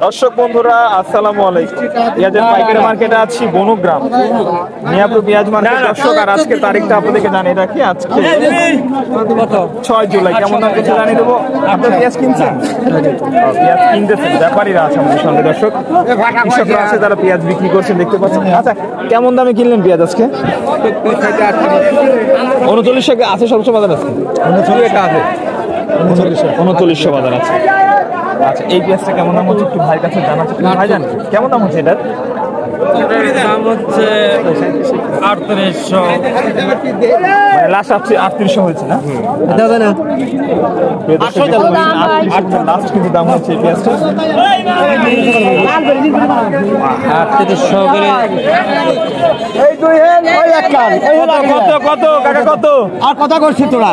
দর্শক বন্ধুরা আসসালামু আলাইকুম। পেঁয়াজের পাইকারি মার্কেটে আছি বনগ্রাম মিয়াপুর পেঁয়াজ মার্কেট। দর্শক আর আজকের তারিখটা আপনাদেরকে জানিয়ে রাখি, আজকে 6 জুলাই। কেমন দাম কিছু জানিয়ে দেবো। আপনার পেঁয়াজ কিনছেন? পেঁয়াজ কিনতেছেন, ব্যাপারীরা আছে আমাদের সঙ্গে। দর্শক কৃষকরা আছে যারা পেঁয়াজ বিক্রি করছেন, দেখতে পাচ্ছেন। আচ্ছা, কেমন দামে কিনলেন পেঁয়াজ আজকে? 39 আছে, সবসময় বাজার আছে 3900 বাজার আছে। আচ্ছা, এই পেঁয়াজটা কেমন দাম হচ্ছে একটু ভাইয়ের কাছে জানা আছে। ভাই জান কেমন দাম হচ্ছে এটার? দাম হচ্ছে 3800, মানে লাস্ট 3800 হয়েছে না? লাস্ট কিন্তু দাম হচ্ছে এই পেঁয়াজটা 3800 করে। কত কাকা, কত আর কথা করছি তোরা?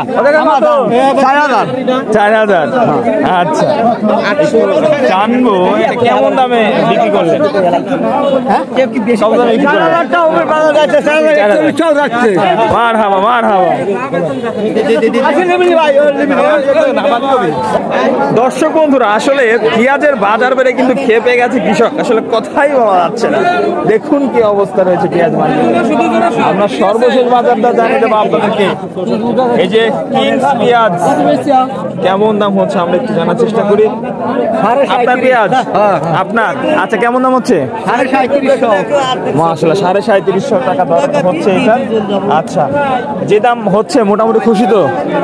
4000। আচ্ছা, জানবো এটা কেমন দামে বিক্রি করলেন? কত দামে বিক্রি করলেন? মার হাবা। দর্শক বন্ধুরা, আসলে পেঁয়াজের বাজার বেড়ে কিন্তু খেয়ে পেয়ে গেছে কৃষক, আসলে কথাই বলা যাচ্ছে না। দেখুন কি অবস্থা রয়েছে পেঁয়াজ মার্কেটে। আমরা সর্বশেষ বাজারটা জানিয়ে দেবো আপনাদেরকে। এই যে কিংস পেঁয়াজ কেমন দাম হচ্ছে আমরা একটু জানার চেষ্টা করি। আপনার পেঁয়াজ আপনার, আচ্ছা কেমন দাম হচ্ছে? 3750। মাশাআল্লাহ, 3750 টাকা দর হচ্ছে এটা। আচ্ছা, যে দাম হচ্ছে মোটামুটি খুশি তো?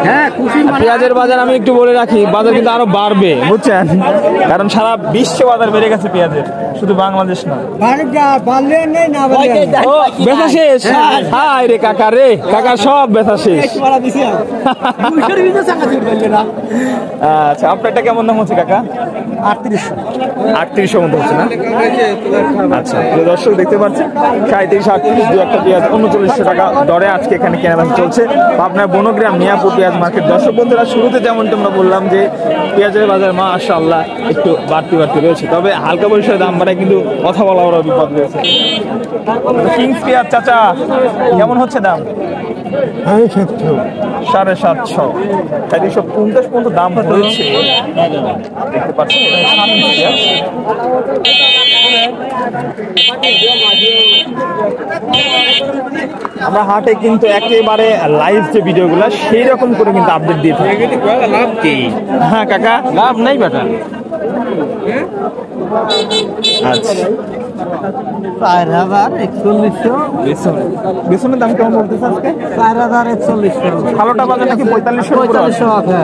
হ্যাঁ খুশি। পেঁয়াজের বাজার আমি একটু বলে রাখি, বাজার কিন্তু আরো বাড়বে বুঝছেন, কারণ সারা বিশ্বে বাজার বেড়ে গেছে পেঁয়াজের, শুধু বাংলাদেশ না। ও বেচা শেষ? হায় রে কাকা রে, কাকা সব বেচা শেষ। আচ্ছা, আপনারটা কেমন দাম হচ্ছে কাকা? 3800 মতো হচ্ছে না? আচ্ছা, দর্শক দেখতে পাচ্ছেন 37, 38 দু একটা পেঁয়াজ 3900 টাকা দরে আজকে এখানে কেনাবেচা চলছে আপনার বনগ্রাম মিয়াপুর পেঁয়াজ মার্কেট। দর্শক বন্ধুরা, শুরুতে যেমন তোমরা বললাম যে পেঁয়াজের বাজার মাশাআল্লাহ একটু বাড়তি রয়েছে, তবে হালকা পরিসরে দাম বাড়ায় কিন্তু কথা বলা বড় বিপদ রয়েছে। কিংস পেঁয়াজ চাচা কেমন হচ্ছে দাম? 750, 450 পর্যন্ত দাম হয়েছে দেখতে পাচ্ছি। আমরা হাটে কিন্তু একেবারে লাইভ যে ভিডিওগুলো সেই রকম করে কিন্তু আপডেট দিয়ে থাকি। লাভ কি? হ্যাঁ কাকা, লাভ নাই বেটা। আচ্ছা, 4140। বেসনের দাম কেমন বলতেছে আজকে? 4140। ভালোটা বাজার নাকি 4500? 4500 আছে।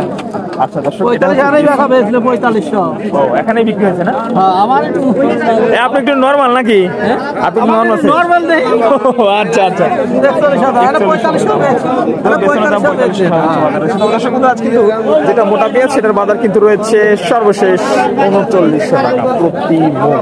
আচ্ছা দর্শক, 45 টাকা বেচলে 4500। ও এখানেই বিক্রি হয়েছে না? হ্যাঁ, আমার একটু আপনি একটু নরমাল নাকি? আপনি নরমাল নরমাল দেই। আচ্ছা 41,000 এটা 4500 বেসনের দাম 4500 দর্শক বন্ধু, আজ কিন্তু যেটা মোটা পেঁয়াজ সেটার বাজার কিন্তু রয়েছে সর্বশেষ 3900 টাকা প্রতি মণ।